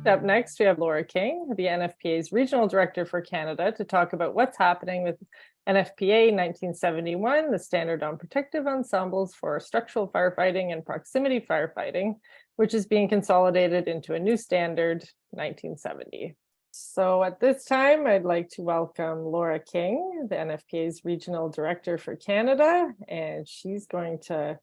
Up next, we have Laura King, the NFPA's Regional Director for Canada, to talk about what's happening with NFPA 1971, the Standard on Protective Ensembles for Structural Firefighting and Proximity Firefighting, which is being consolidated into a new standard, 1970. So at this time, I'd like to welcome Laura King, the NFPA's Regional Director for Canada, and she's going to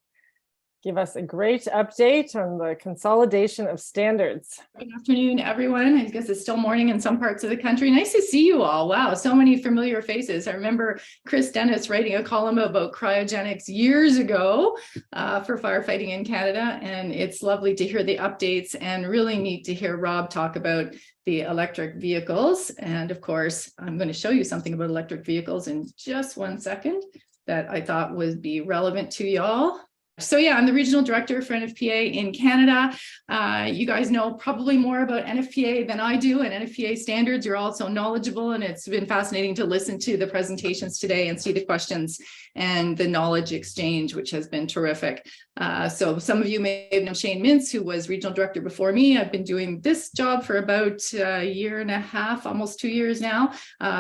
give us a great update on the consolidation of standards. Good afternoon, everyone. I guess it's still morning in some parts of the country. Nice to see you all. Wow, so many familiar faces. I remember Chris Dennis writing a column about cryogenics years ago for firefighting in Canada, and it's lovely to hear the updates and really neat to hear Rob talk about the electric vehicles. And of course, I'm going to show you something about electric vehicles in just 1 second that I thought would be relevant to y'all. So yeah, I'm the regional director for NFPA in Canada. You guys know probably more about NFPA than I do, and NFPA standards. You're all so knowledgeable, and it's been fascinating to listen to the presentations today and see the questions and the knowledge exchange, which has been terrific. So some of you may have known Shane Mintz, who was regional director before me. I've been doing this job for about a year and a half, almost 2 years now.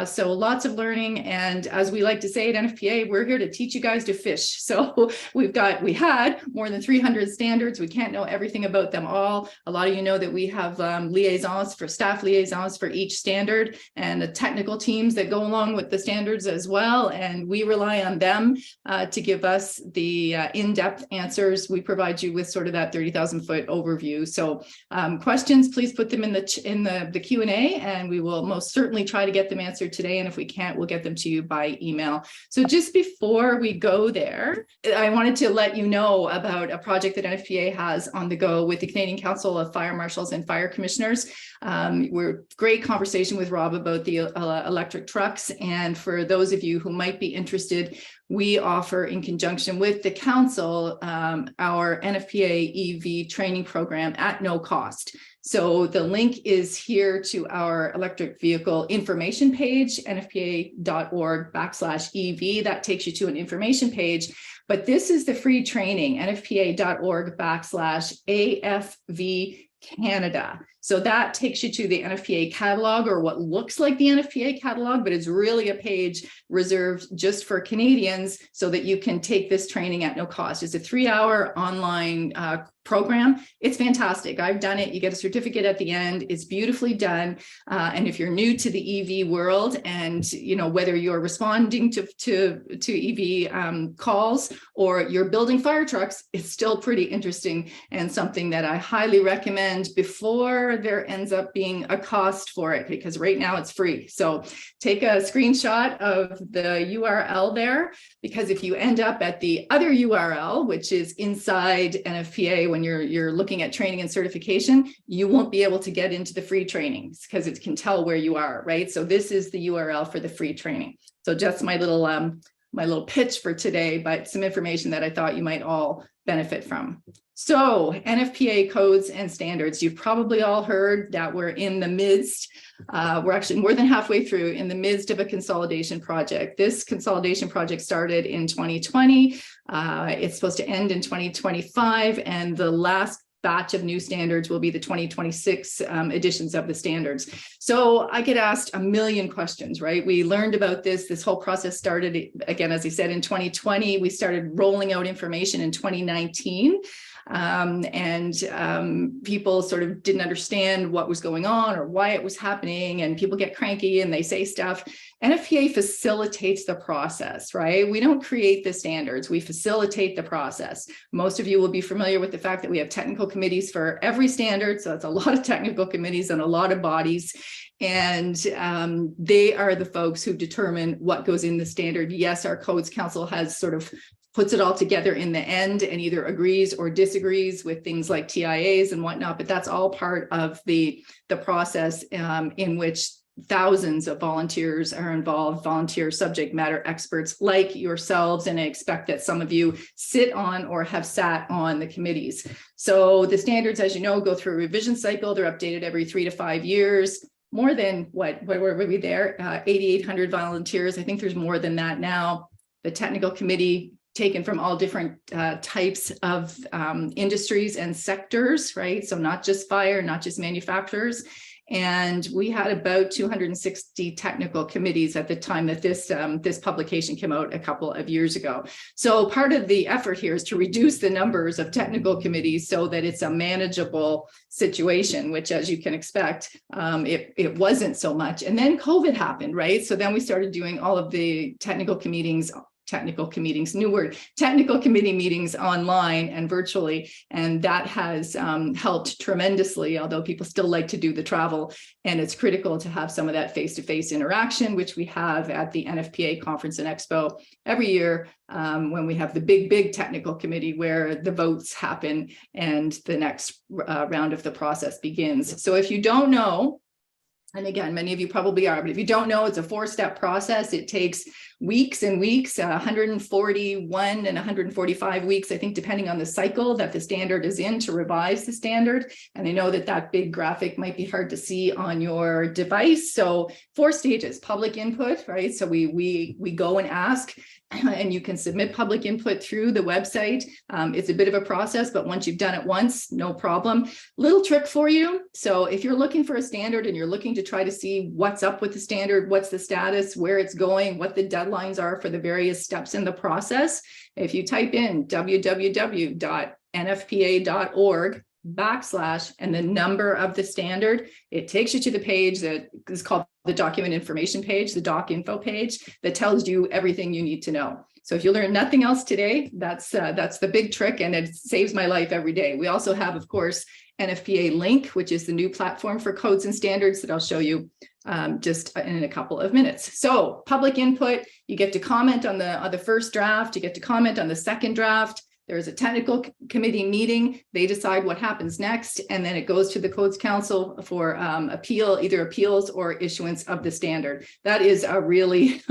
So lots of learning. And as we like to say at NFPA, we're here to teach you guys to fish. So we had more than 300 standards. We can't know everything about them all. A lot of you know that we have staff liaisons for each standard, and the technical teams that go along with the standards as well. And we rely on them to give us the in-depth answers. We provide you with sort of that 30,000-foot overview. So questions, please put them in the Q&A, and we will most certainly try to get them answered today. And if we can't, we'll get them to you by email. So just before we go there, I wanted to let you know about a project that NFPA has on the go with the Canadian Council of Fire Marshals and Fire Commissioners. We're great conversation with Rob about the electric trucks. And for those of you who might be interested, we offer, in conjunction with the council, our NFPA EV training program at no cost. So the link is here to our electric vehicle information page, nfpa.org/EV. That takes you to an information page. But this is the free training, nfpa.org/AFV Canada. So that takes you to the NFPA catalog, or what looks like the NFPA catalog, but it's really a page reserved just for Canadians so that you can take this training at no cost. It's a 3-hour online program. It's fantastic. I've done it. You get a certificate at the end. It's beautifully done. And if you're new to the EV world, and whether you're responding to EV calls or you're building fire trucks, it's still pretty interesting and something that I highly recommend before there ends up being a cost for it, because right now it's free. So take a screenshot of the URL there, because if you end up at the other URL, which is inside NFPA, when you're looking at training and certification, you won't be able to get into the free trainings because it can tell where you are, right? So this is the URL for the free training. So just my little pitch for today, but some information that I thought you might all benefit from. So NFPA codes and standards, you've probably all heard that we're in the midst, we're actually more than halfway through, in the midst of a consolidation project. This consolidation project started in 2020. It's supposed to end in 2025, and the last batch of new standards will be the 2026 editions of the standards. So I get asked a million questions, right? We learned about this whole process started, again, as I said, in 2020. We started rolling out information in 2019. People sort of didn't understand what was going on or why it was happening, and people get cranky and they say stuff. NFPA facilitates the process, right? We don't create the standards, we facilitate the process. Most of you will be familiar with the fact that we have technical committees for every standard, so that's a lot of technical committees and a lot of bodies. And they are the folks who determine what goes in the standard. Yes, our codes council has sort of puts it all together in the end and either agrees or disagrees with things like TIAs and whatnot, but that's all part of the process in which thousands of volunteers are involved, volunteer subject matter experts like yourselves, and I expect that some of you sit on or have sat on the committees. So the standards, as you know, go through a revision cycle. They're updated every 3 to 5 years. More than what were we there? 8,800 volunteers. I think there's more than that now. The technical committee taken from all different types of industries and sectors, right? So not just fire, not just manufacturers. And we had about 260 technical committees at the time that this publication came out a couple of years ago. So part of the effort here is to reduce the numbers of technical committees so that it's a manageable situation, which, as you can expect, it wasn't so much. And then COVID happened, right? So then we started doing all of the technical committee meetings online and virtually. And that has helped tremendously, although people still like to do the travel. And it's critical to have some of that face-to-face interaction, which we have at the NFPA conference and expo every year when we have the big technical committee where the votes happen and the next round of the process begins. So if you don't know, and again, many of you probably are, but if you don't know, it's a 4-step process. It takes weeks and weeks, 141 and 145 weeks, I think, depending on the cycle that the standard is in to revise the standard. And I know that that big graphic might be hard to see on your device. So 4 stages: public input, right? So we go and ask, and you can submit public input through the website. It's a bit of a process, but once you've done it once, no problem. Little trick for you. So if you're looking for a standard and you're looking to try to see what's up with the standard, what's the status, where it's going, what the deadlines are for the various steps in the process, if you type in www.nfpa.org and the number of the standard, it takes you to the page that is called the document information page, the doc info page, that tells you everything you need to know. So if you learn nothing else today, that's the big trick, and it saves my life every day. We also have, of course, NFPA Link, which is the new platform for codes and standards that I'll show you just in a couple of minutes. So public input, you get to comment on the first draft, you get to comment on the second draft. There's a technical committee meeting. They decide what happens next, and then it goes to the Codes Council for appeal, either appeals or issuance of the standard. That is a really,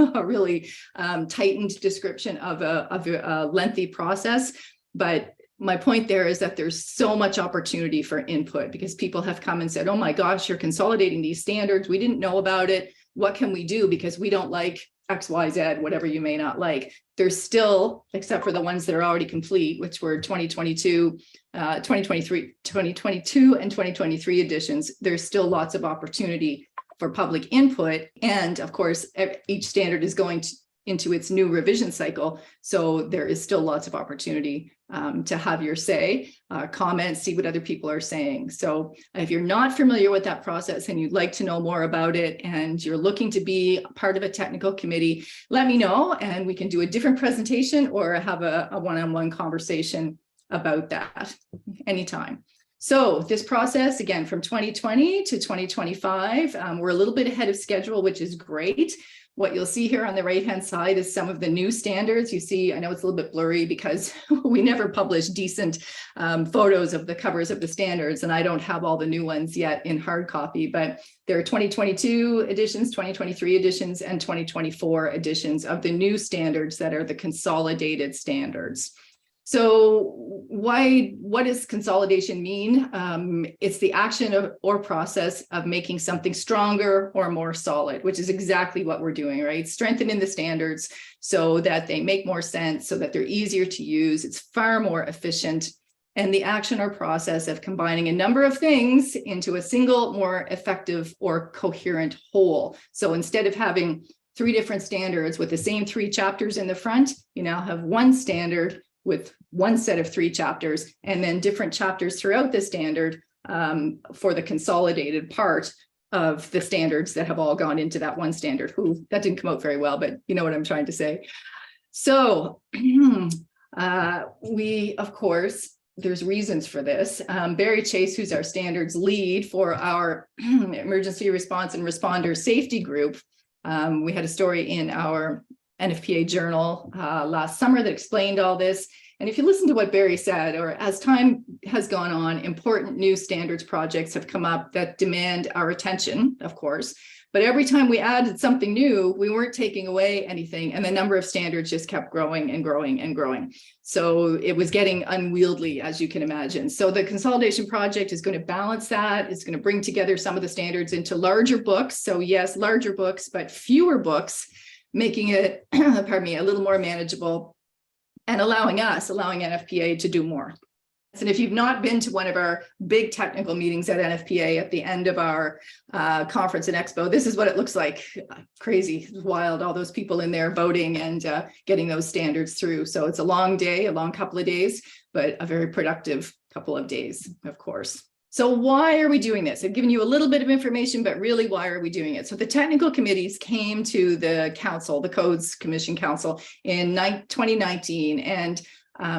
tightened description of a lengthy process. But my point there is that there's so much opportunity for input, because people have come and said, oh my gosh, you're consolidating these standards. We didn't know about it. What can we do? Because we don't like X, Y, Z, whatever you may not like. There's still, except for the ones that are already complete, which were 2022 and 2023 editions, there's still lots of opportunity for public input. And of course, each standard is going into its new revision cycle. So there is still lots of opportunity to have your say, comment, see what other people are saying. So if you're not familiar with that process and you'd like to know more about it, and you're looking to be part of a technical committee, let me know, and we can do a different presentation or have a one-on-one conversation about that anytime. So this process, again, from 2020 to 2025, we're a little bit ahead of schedule, which is great. What you'll see here on the right-hand side is some of the new standards. You see, I know it's a little bit blurry because we never publish decent photos of the covers of the standards, and I don't have all the new ones yet in hard copy, but there are 2022 editions, 2023 editions, and 2024 editions of the new standards that are the consolidated standards. So what does consolidation mean? It's the action or process of making something stronger or more solid, which is exactly what we're doing, right? Strengthening the standards so that they make more sense, so that they're easier to use. It's far more efficient. And the action or process of combining a number of things into a single, more effective or coherent whole. So instead of having 3 different standards with the same 3 chapters in the front, you now have one standard with one set of 3 chapters, and then different chapters throughout the standard for the consolidated part of the standards that have all gone into that one standard. Ooh, that didn't come out very well, but you know what I'm trying to say. So we, of course, there's reasons for this. Barry Chase, who's our standards lead for our emergency response and responder safety group, we had a story in our NFPA journal last summer that explained all this. And if you listen to what Barry said, or as time has gone on, important new standards projects have come up that demand our attention, of course. But every time we added something new, we weren't taking away anything. And the number of standards just kept growing and growing and growing. So it was getting unwieldy, as you can imagine. So the consolidation project is going to balance that. It's going to bring together some of the standards into larger books. So yes, larger books, but fewer books, making it, pardon me, a little more manageable and allowing NFPA to do more. And if you've not been to one of our big technical meetings at NFPA at the end of our conference and expo, this is what it looks like. Crazy, wild, all those people in there voting and getting those standards through. So it's a long day, a long couple of days, but a very productive couple of days, of course. So why are we doing this? I've given you a little bit of information, but really, why are we doing it? So the technical committees came to the council, the Codes Commission Council in 2019, and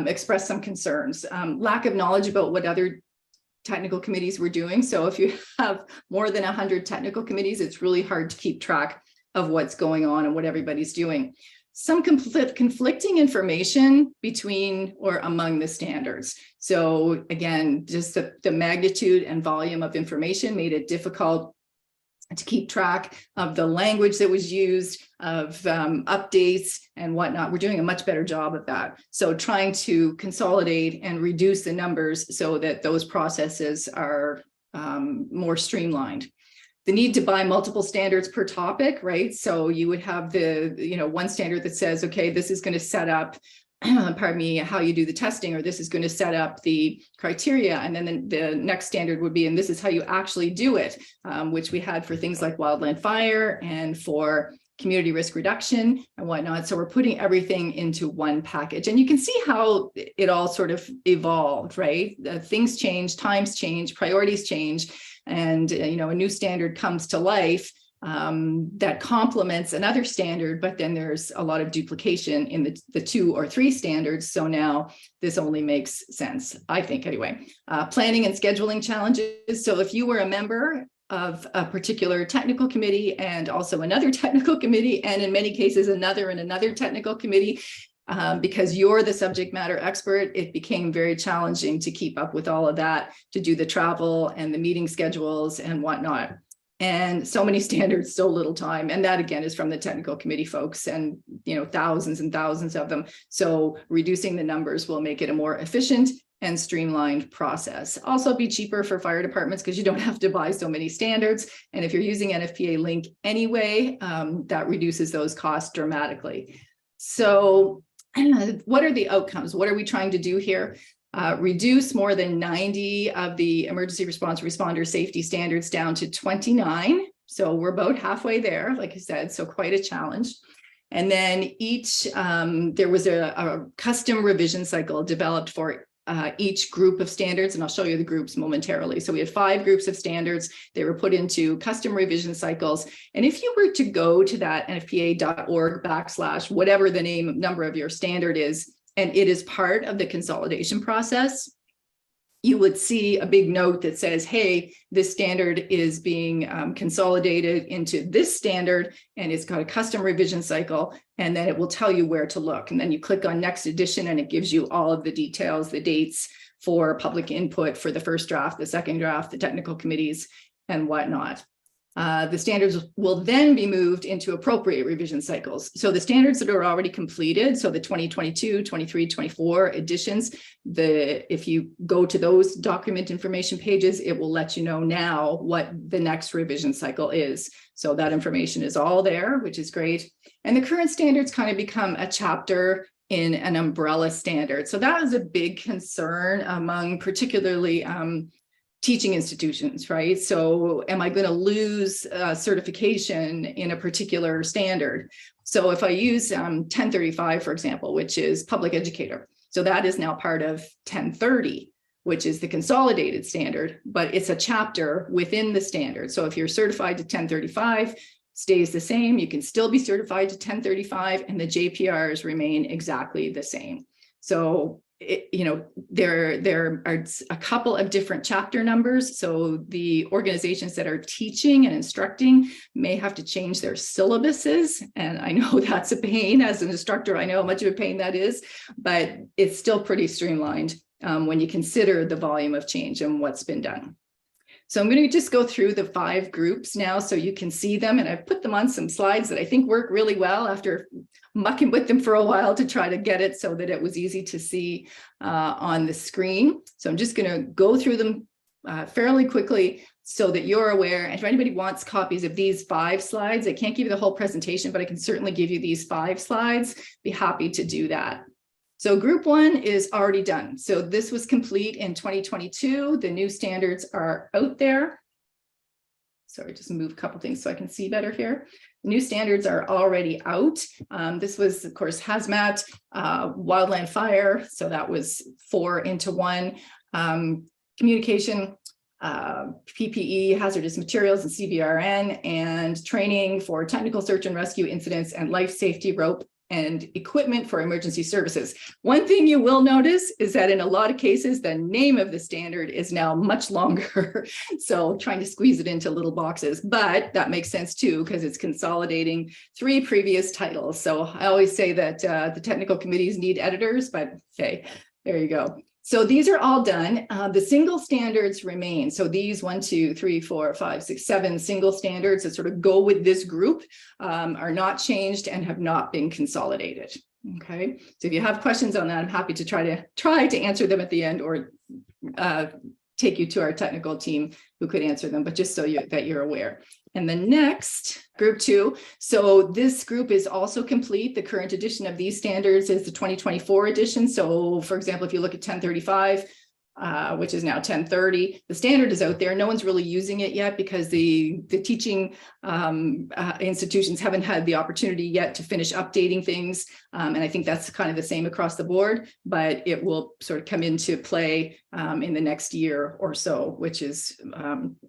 expressed some concerns, lack of knowledge about what other technical committees were doing. So if you have more than 100 technical committees, it's really hard to keep track of what's going on and what everybody's doing. Some conflicting information between or among the standards. So again, just the magnitude and volume of information made it difficult to keep track of the language that was used, of updates and whatnot. We're doing a much better job of that. So trying to consolidate and reduce the numbers so that those processes are more streamlined. The need to buy multiple standards per topic, right? So you would have one standard that says, okay, this is going to set up pardon me, how you do the testing, or this is going to set up the criteria. And then the next standard would be, and this is how you actually do it, which we had for things like wildland fire and for community risk reduction and whatnot. So we're putting everything into one package. And you can see how it all sort of evolved, right? Things change, times change, priorities change, and a new standard comes to life that complements another standard, but then there's a lot of duplication in the 2 or 3 standards. So now this only makes sense, I think, anyway. Planning and scheduling challenges. So if you were a member of a particular technical committee and also another technical committee, and in many cases another and another technical committee, because you're the subject matter expert, it became very challenging to keep up with all of that, to do the travel and the meeting schedules and whatnot. And so many standards, so little time. And that again is from the technical committee folks, and thousands and thousands of them. So reducing the numbers will make it a more efficient and streamlined process. Also be cheaper for fire departments because you don't have to buy so many standards. And if you're using NFPA Link anyway, that reduces those costs dramatically. So what are the outcomes? What are we trying to do here? Reduce more than 90 of the emergency response responder safety standards down to 29. So we're about halfway there, like I said, so quite a challenge. And then there was a custom revision cycle developed for each group of standards, and I'll show you the groups momentarily. So we had 5 groups of standards. They were put into custom revision cycles. And if you were to go to that nfpa.org/ whatever the number of your standard is, and it is part of the consolidation process, you would see a big note that says, hey, this standard is being consolidated into this standard, and it's got a custom revision cycle, and then it will tell you where to look. And then you click on next edition, and it gives you all of the details, the dates for public input for the first draft, the second draft, the technical committees, and whatnot. The standards will then be moved into appropriate revision cycles. So the standards that are already completed, so the 2022, 23, 24 editions, if you go to those document information pages, it will let you know now what the next revision cycle is. So that information is all there, which is great. And the current standards kind of become a chapter in an umbrella standard. So that was a big concern among particularly teaching institutions, right? So am I going to lose certification in a particular standard? So if I use 1035, for example, which is public educator, so that is now part of 1030, which is the consolidated standard, but it's a chapter within the standard. So if you're certified to 1035, stays the same, you can still be certified to 1035, and the JPRs remain exactly the same. So there are a couple of different chapter numbers. So the organizations that are teaching and instructing may have to change their syllabuses. And I know that's a pain. As an instructor, I know how much of a pain that is, but it's still pretty streamlined when you consider the volume of change and what's been done. So I'm going to just go through the 5 groups now so you can see them. And I've put them on some slides that I think work really well after mucking with them for a while to try to get it so that it was easy to see on the screen. So I'm just going to go through them fairly quickly so that you're aware. And if anybody wants copies of these 5 slides, I can't give you the whole presentation, but I can certainly give you these 5 slides. Be happy to do that. So group 1 is already done. So this was complete in 2022. The new standards are out there. Sorry, just move a couple things so I can see better here. New standards are already out. This was, of course, hazmat, wildland fire. So that was 4 into 1. Communication, PPE, hazardous materials, and CBRN, and training for technical search and rescue incidents and life safety rope and equipment for emergency services. One thing you will notice is that in a lot of cases, the name of the standard is now much longer. So trying to squeeze it into little boxes, but that makes sense too, because it's consolidating 3 previous titles. So I always say that the technical committees need editors, but hey, there you go. So these are all done. The single standards remain. So these 1, 2, 3, 4, 5, 6, 7 single standards that sort of go with this group are not changed and have not been consolidated. Okay. So if you have questions on that, I'm happy to try to answer them at the end, or take you to our technical team who could answer them, but just so that you're aware. And the next, group 2. So this group is also complete. The current edition of these standards is the 2024 edition. So for example, if you look at 1035, which is now 1030, the standard is out there. No one's really using it yet because the teaching institutions haven't had the opportunity yet to finish updating things. And I think that's kind of the same across the board, but it will sort of come into play in the next year or so, which is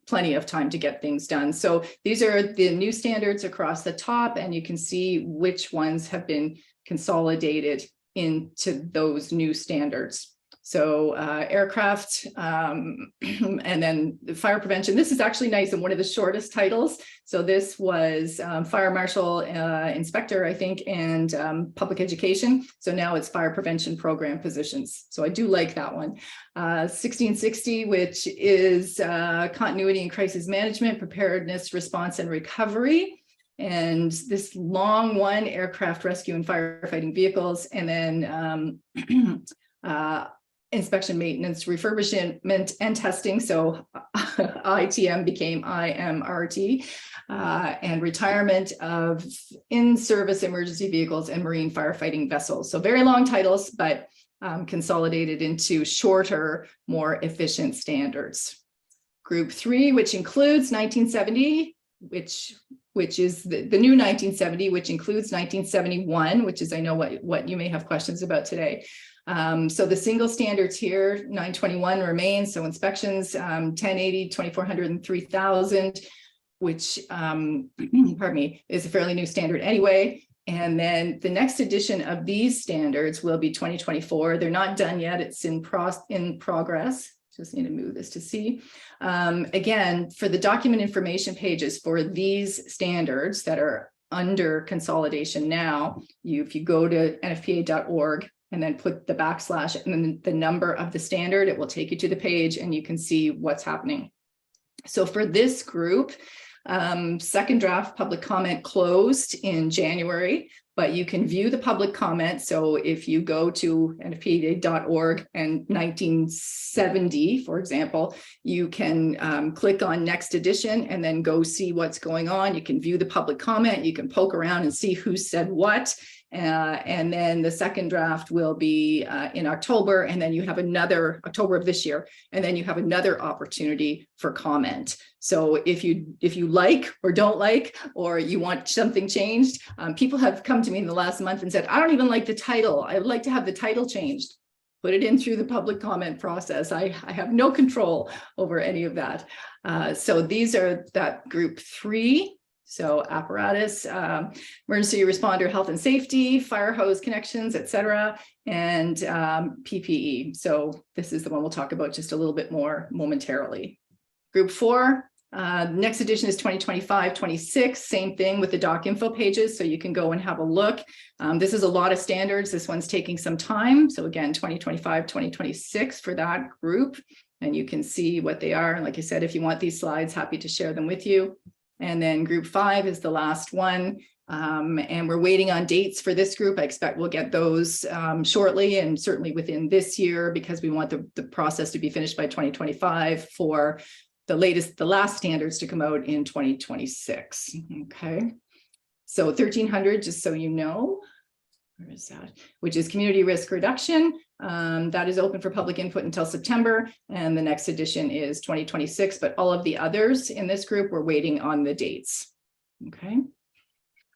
plenty of time to get things done. So these are the new standards across the top, and you can see which ones have been consolidated into those new standards. So aircraft, and then the fire prevention. This is actually nice and one of the shortest titles. So this was fire marshal, inspector, I think, and public education. So now it's fire prevention program positions. So I do like that one. 1660, which is continuity and crisis management, preparedness, response, and recovery. And this long one, aircraft rescue and firefighting vehicles. And then inspection, maintenance, refurbishment, and testing. So ITM became IMRT, and retirement of in-service emergency vehicles and marine firefighting vessels. So very long titles, but consolidated into shorter, more efficient standards. Group 3, which includes 1970, which is the new 1970, which includes 1971, which is, I know what you may have questions about today. So the single standards here, 921 remains. So inspections, 1080, 2400, and 3000, which, pardon me, is a fairly new standard anyway. And then the next edition of these standards will be 2024. They're not done yet. It's in progress. Just need to move this to see. Again, for the document information pages for these standards that are under consolidation now, if you go to nfpa.org and then put the / and then the number of the standard, it will take you to the page and you can see what's happening. So for this group, second draft public comment closed in January, but you can view the public comment. So if you go to nfpa.org and 1970, for example, you can click on next edition and then go see what's going on. You can view the public comment. You can poke around and see who said what. And then the second draft will be in October, and then you have another October of this year, and then you have another opportunity for comment. So if you like or don't like, or you want something changed, people have come to me in the last month and said, I don't even like the title. I would like to have the title changed. Put it in through the public comment process. I have no control over any of that. So these are that group 3. So apparatus, emergency responder, health and safety, fire hose connections, etc., and PPE. So this is the one we'll talk about just a little bit more momentarily. Group 4, next edition is 2025-26, same thing with the doc info pages, so you can go and have a look. This is a lot of standards. This one's taking some time. So again, 2025-2026 for that group, and you can see what they are. And like I said, if you want these slides, happy to share them with you. And then group 5 is the last one. And we're waiting on dates for this group. I expect we'll get those shortly, and certainly within this year, because we want the process to be finished by 2025 for the last standards to come out in 2026. Okay. So 1300, just so you know. Where is that? Which is community risk reduction. That is open for public input until September, and the next edition is 2026, but all of the others in this group, we're waiting on the dates. Okay.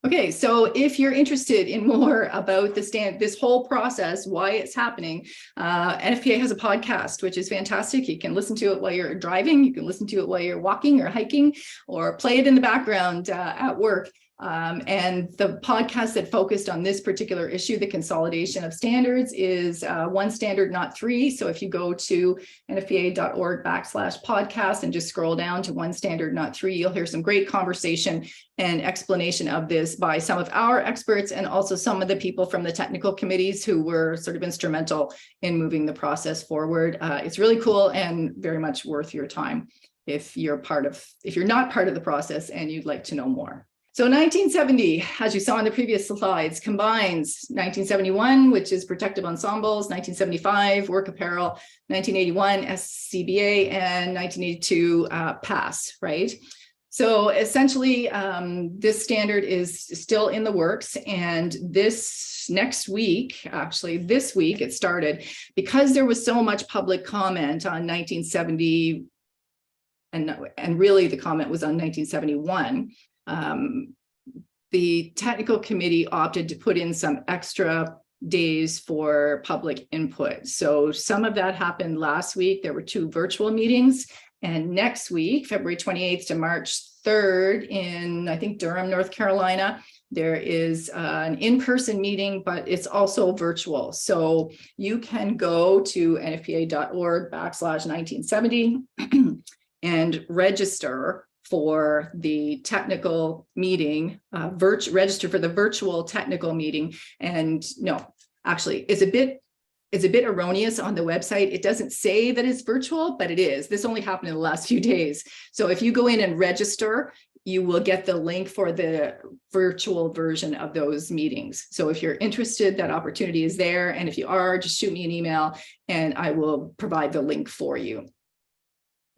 Okay, so if you're interested in more about this whole process, why it's happening, NFPA has a podcast, which is fantastic. You can listen to it while you're driving, you can listen to it while you're walking or hiking, or play it in the background at work. And the podcast that focused on this particular issue, the consolidation of standards, is One Standard, Not Three. So if you go to nfpa.org/podcast and just scroll down to One Standard, Not Three, you'll hear some great conversation and explanation of this by some of our experts and also some of the people from the technical committees who were sort of instrumental in moving the process forward. It's really cool and very much worth your time if you're not part of the process and you'd like to know more. So 1970, as you saw in the previous slides, combines 1971, which is protective ensembles, 1975, work apparel, 1981, SCBA, and 1982, PASS, right? So essentially, this standard is still in the works, and this week it started, because there was so much public comment on 1970, and really the comment was on 1971. The technical committee opted to put in some extra days for public input. So some of that happened last week. There were 2 virtual meetings, and next week, February 28th to March 3rd in, I think, Durham, North Carolina, there is an in-person meeting, but it's also virtual. So you can go to nfpa.org/1970 and register for the technical meeting, register for the virtual technical meeting. And no, actually, it's a bit erroneous on the website. It doesn't say that it's virtual, but it is. This only happened in the last few days. So if you go in and register, you will get the link for the virtual version of those meetings. So if you're interested, that opportunity is there. And if you are, just shoot me an email and I will provide the link for you.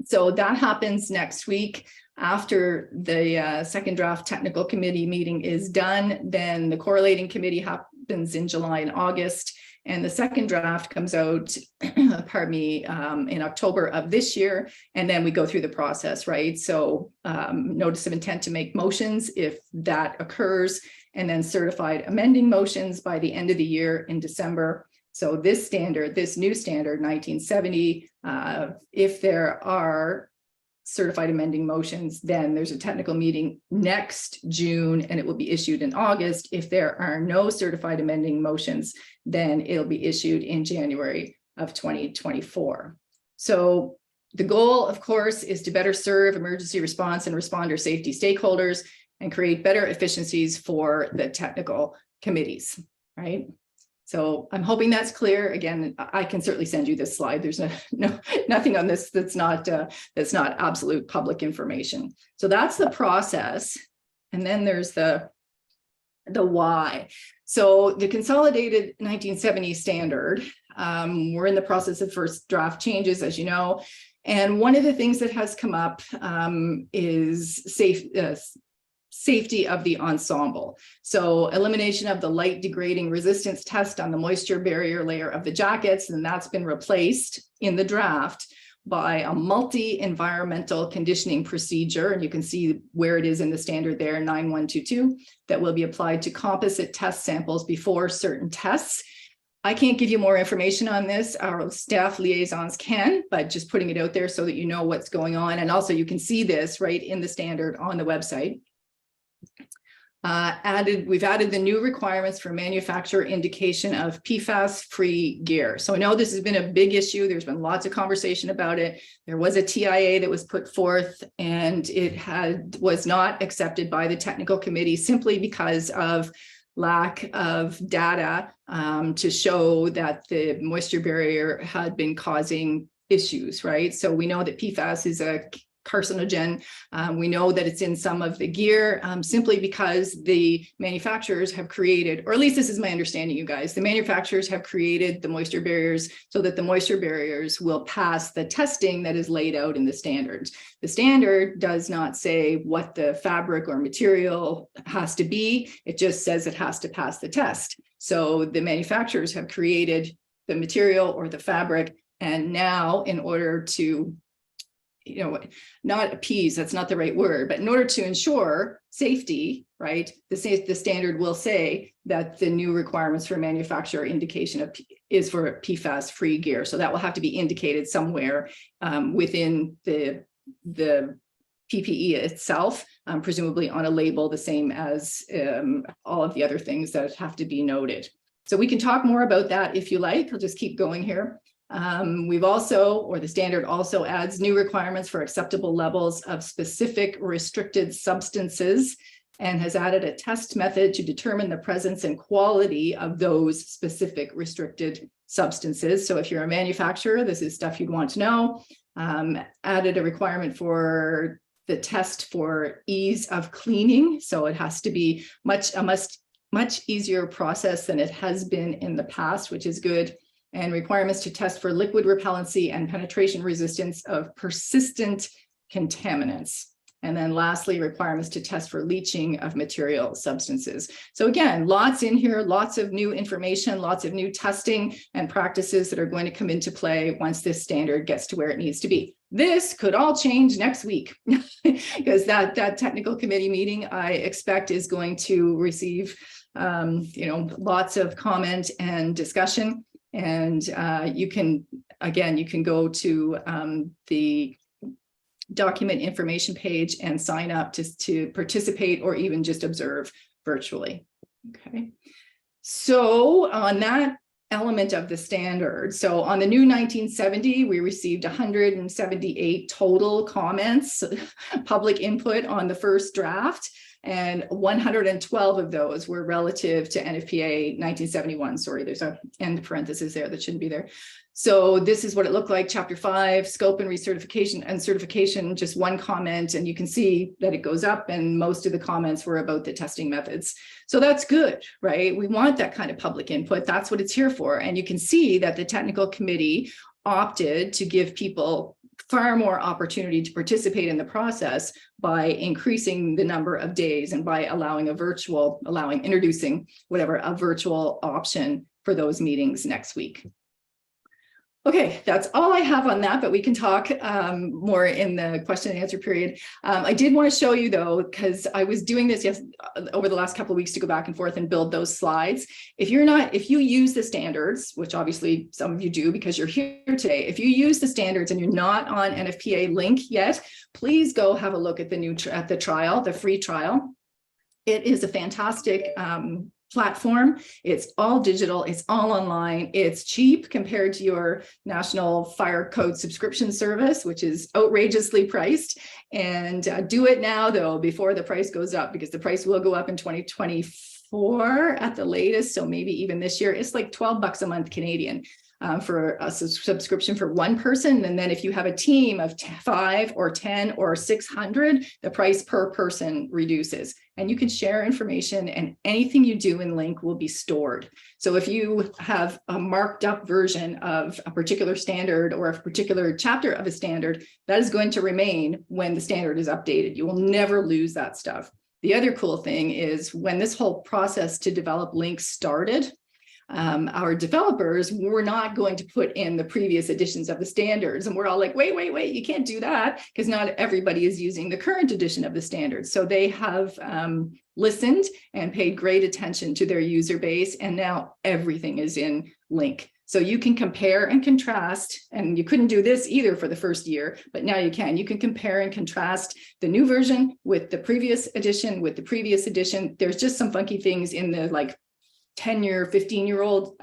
So that happens next week. After the second draft technical committee meeting is done, then the correlating committee happens in July and August, and the second draft comes out, in October of this year, and then we go through the process, right? So notice of intent to make motions, if that occurs, and then certified amending motions by the end of the year in December. So this new standard, 1970, if there are certified amending motions, then there's a technical meeting next June and it will be issued in August. If there are no certified amending motions, then it'll be issued in January of 2024. So the goal, of course, is to better serve emergency response and responder safety stakeholders and create better efficiencies for the technical committees, right? So I'm hoping that's clear. Again, I can certainly send you this slide. There's nothing on this that's not absolute public information. So that's the process. And then there's the why. So the consolidated 1970 standard, we're in the process of first draft changes, as you know. And one of the things that has come up is safety of the ensemble. So elimination of the light degrading resistance test on the moisture barrier layer of the jackets, and that's been replaced in the draft by a multi-environmental conditioning procedure. And you can see where it is in the standard there, 9122, that will be applied to composite test samples before certain tests. I can't give you more information on this. Our staff liaisons can, but just putting it out there so that you know what's going on. And also you can see this right in the standard on the website. We've added the new requirements for manufacturer indication of PFAS-free gear. So I know this has been a big issue. There's been lots of conversation about it. There was a TIA that was put forth, and it was not accepted by the technical committee simply because of lack of data to show that the moisture barrier had been causing issues, right? So we know that PFAS is a carcinogen. We know that it's in some of the gear simply because the manufacturers have created, or at least this is my understanding, you guys, the manufacturers have created the moisture barriers so that the moisture barriers will pass the testing that is laid out in the standards. The standard does not say what the fabric or material has to be. It just says it has to pass the test. So the manufacturers have created the material or the fabric, and now in order to not appease, that's not the right word, but in order to ensure safety, right, the standard will say that the new requirements for manufacturer indication is for PFAS-free gear. So that will have to be indicated somewhere within the PPE itself, presumably on a label, the same as all of the other things that have to be noted. So we can talk more about that if you like. I'll just keep going here. We've also, or the standard also adds new requirements for acceptable levels of specific restricted substances and has added a test method to determine the presence and quality of those specific restricted substances. So if you're a manufacturer, this is stuff you'd want to know. Added a requirement for the test for ease of cleaning. So it has to be a much easier process than it has been in the past, which is good. And requirements to test for liquid repellency and penetration resistance of persistent contaminants. And then lastly, requirements to test for leaching of material substances. So again, lots in here, lots of new information, lots of new testing and practices that are going to come into play once this standard gets to where it needs to be. This could all change next week because that technical committee meeting I expect is going to receive lots of comment and discussion. And you can go to the document information page and sign up to participate or even just observe virtually. Okay. So on that element of the standard, so on the new 1970, we received 178 total comments, public input on the first draft. And 112 of those were relative to NFPA 1971. Sorry, there's an end parenthesis there that shouldn't be there. So this is what it looked like, Chapter 5, scope and recertification and certification, just one comment, and you can see that it goes up, and most of the comments were about the testing methods. So that's good, right? We want that kind of public input. That's what it's here for. And you can see that the technical committee opted to give people far more opportunity to participate in the process by increasing the number of days and by introducing a virtual option for those meetings next week. Okay, that's all I have on that, but we can talk more in the question and answer period. I did want to show you though, because I was doing this over the last couple of weeks to go back and forth and build those slides. If you use the standards, which obviously some of you do because you're here today, if you use the standards and you're not on NFPA link yet, please go have a look at the trial, the free trial. It is a fantastic platform. It's all digital, it's all online, it's cheap compared to your National Fire Code subscription service, which is outrageously priced. And do it now though, before the price goes up, because the price will go up in 2024 at the latest. So maybe even this year. It's like 12 bucks a month Canadian. For a subscription for one person. And then if you have a team of 5 or 10 or 600, the price per person reduces. And you can share information, and anything you do in Link will be stored. So if you have a marked up version of a particular standard or a particular chapter of a standard, that is going to remain when the standard is updated. You will never lose that stuff. The other cool thing is when this whole process to develop Link started, our developers were not going to put in the previous editions of the standards. And we're all like, wait, you can't do that, because not everybody is using the current edition of the standards. So they have listened and paid great attention to their user base. And now everything is in Link. So you can compare and contrast, and you couldn't do this either for the first year, but now you can. You can compare and contrast the new version with the previous edition, with the previous edition. There's just some funky things in the 10-year, 15-year-old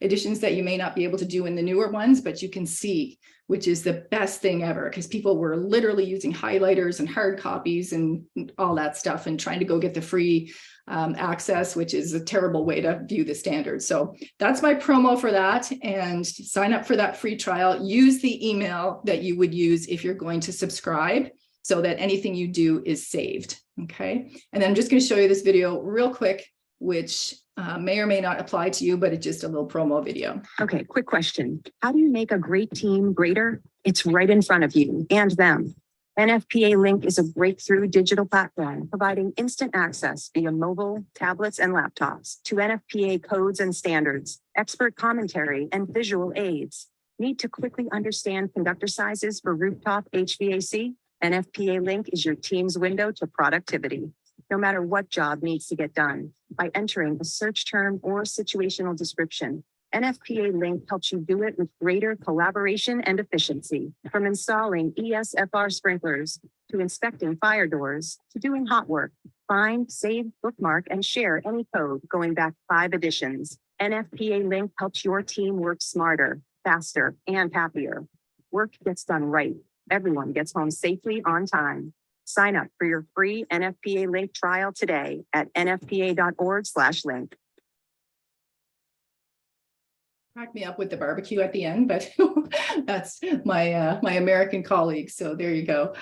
editions that you may not be able to do in the newer ones, but you can see, which is the best thing ever, because people were literally using highlighters and hard copies and all that stuff and trying to go get the free access, which is a terrible way to view the standards. So that's my promo for that. And sign up for that free trial. Use the email that you would use if you're going to subscribe, so that anything you do is saved. Okay. And then I'm just going to show you this video real quick, which may or may not apply to you, but it's just a little promo video. Okay, quick question. How do you make a great team greater? It's right in front of you and them. NFPA Link is a breakthrough digital platform providing instant access via mobile, tablets, and laptops to NFPA codes and standards, expert commentary, and visual aids. Need to quickly understand conductor sizes for rooftop HVAC? NFPA Link is your team's window to productivity, no matter what job needs to get done. By entering a search term or situational description, NFPA Link helps you do it with greater collaboration and efficiency. From installing ESFR sprinklers to inspecting fire doors to doing hot work, find, save, bookmark, and share any code going back 5 editions. NFPA Link helps your team work smarter, faster, and happier. Work gets done right. Everyone gets home safely on time. Sign up for your free NFPA Link trial today at nfpa.org/link. Crack me up with the barbecue at the end, but that's my my American colleagues. So there you go.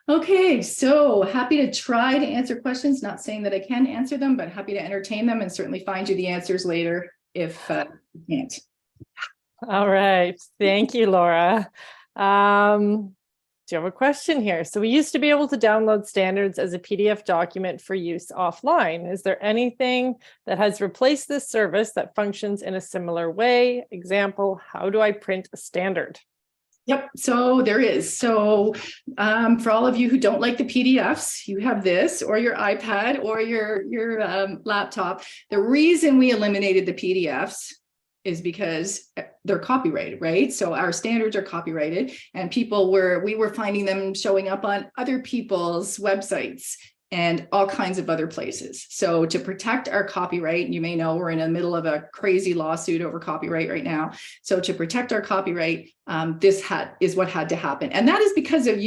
Okay, so happy to try to answer questions. Not saying that I can answer them, but happy to entertain them and certainly find you the answers later if you can't. All right. Thank you, Laura. Do you have a question here? So we used to be able to download standards as a PDF document for use offline. Is there anything that has replaced this service that functions in a similar way? Example, how do I print a standard? Yep, so there is. So for all of you who don't like the PDFs, you have this or your iPad or your laptop. The reason we eliminated the PDFs is because they're copyrighted, right? So our standards are copyrighted, and we were finding them showing up on other people's websites and all kinds of other places. So to protect our copyright, you may know we're in the middle of a crazy lawsuit over copyright right now. So to protect our copyright, is what had to happen. And that is because of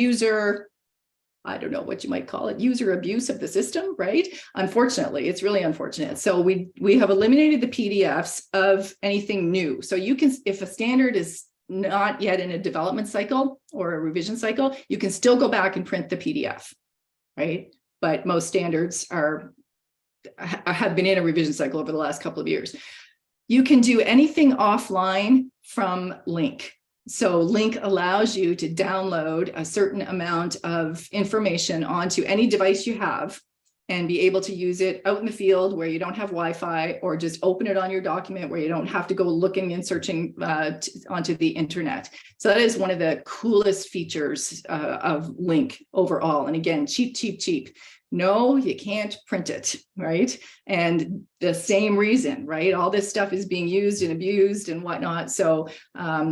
I don't know what you might call it, user abuse of the system, right? Unfortunately, it's really unfortunate. So we have eliminated the PDFs of anything new. So you can, if a standard is not yet in a development cycle or a revision cycle, you can still go back and print the PDF, right? But most standards have been in a revision cycle over the last couple of years. You can do anything offline from Link. So Link allows you to download a certain amount of information onto any device you have and be able to use it out in the field where you don't have Wi-Fi, or just open it on your document where you don't have to go looking and searching onto the internet. So that is one of the coolest features of Link overall. And again, cheap, cheap, cheap. No, you can't print it, right? And the same reason, right? All this stuff is being used and abused and whatnot. So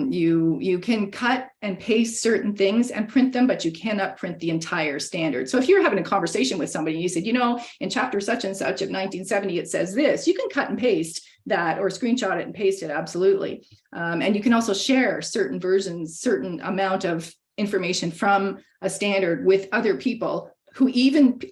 you can cut and paste certain things and print them, but you cannot print the entire standard. So if you're having a conversation with somebody and you said, in chapter such and such of 1970, it says this, you can cut and paste that or screenshot it and paste it, absolutely. And you can also share certain versions, certain amount of information from a standard with other people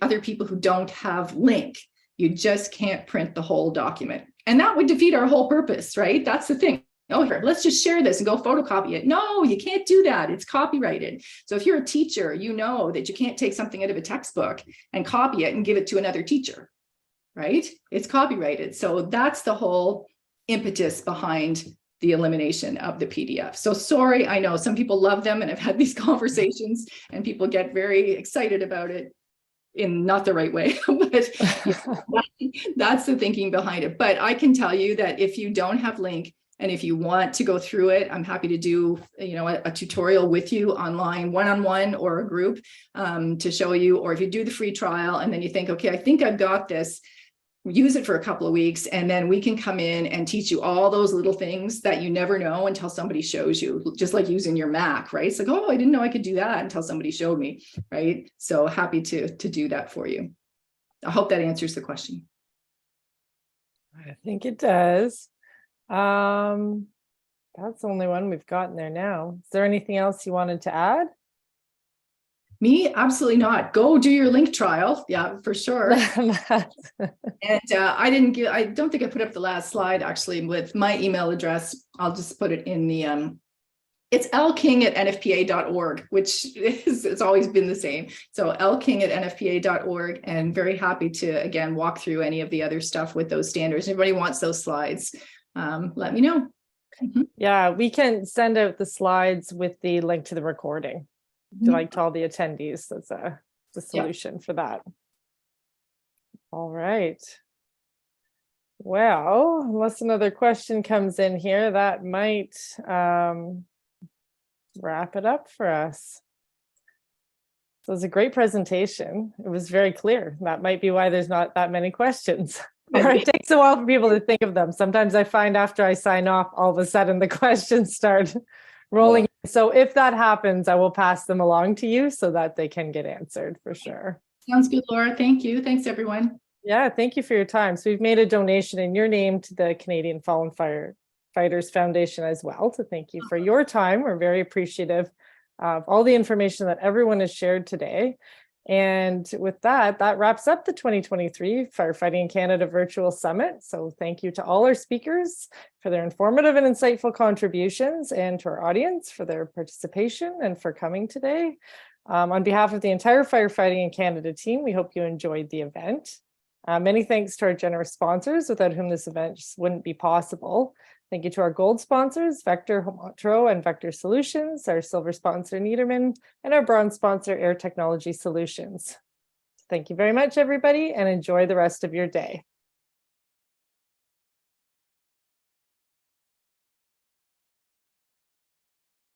other people who don't have Link. You just can't print the whole document. And that would defeat our whole purpose, right? That's the thing. Oh, here, let's just share this and go photocopy it. No, you can't do that. It's copyrighted. So if you're a teacher, you know that you can't take something out of a textbook and copy it and give it to another teacher, right? It's copyrighted. So that's the whole impetus behind the elimination of the PDF. So sorry, I know some people love them, and I've had these conversations and people get very excited about it in not the right way, but that's the thinking behind it. But I can tell you that if you don't have Link, and if you want to go through it, I'm happy to do, a tutorial with you online, one-on-one or a group to show you, or if you do the free trial and then you think, okay, I think I've got this, use it for a couple of weeks, and then we can come in and teach you all those little things that you never know until somebody shows you, just like using your Mac, right? It's like, oh, I didn't know I could do that until somebody showed me, right? So happy to do that for you. I hope that answers the question. I think it does. That's the only one we've gotten there now. Is there anything else you wanted to add? Me? Absolutely not. Go do your link trial. Yeah, for sure. And I don't think I put up the last slide actually with my email address. I'll just put it in the, it's lking@nfpa.org, which it's always been the same. So lking@nfpa.org, and very happy to, again, walk through any of the other stuff with those standards. If anybody wants those slides, let me know. Yeah, we can send out the slides with the link to the recording. Like to all the attendees. That's the solution for that. All right. Well, unless another question comes in here, that might wrap it up for us. So it was a great presentation. It was very clear. That might be why there's not that many questions. Or it takes a while for people to think of them. Sometimes I find after I sign off, all of a sudden the questions start rolling. So if that happens, I will pass them along to you so that they can get answered for sure. Sounds good, Laura. Thank you. Thanks, everyone. Yeah, thank you for your time. So we've made a donation in your name to the Canadian Fallen Firefighters Foundation as well, to thank you for your time. We're very appreciative of all the information that everyone has shared today. And with that, that wraps up the 2023 Firefighting in Canada Virtual Summit. So thank you to all our speakers for their informative and insightful contributions, and to our audience for their participation and for coming today. On behalf of the entire Firefighting in Canada team, we hope you enjoyed the event. Many thanks to our generous sponsors, without whom this event just wouldn't be possible. Thank you to our gold sponsors, Vector, Homotro, and Vector Solutions, our silver sponsor, Niederman, and our bronze sponsor, Air Technology Solutions. Thank you very much, everybody, and enjoy the rest of your day.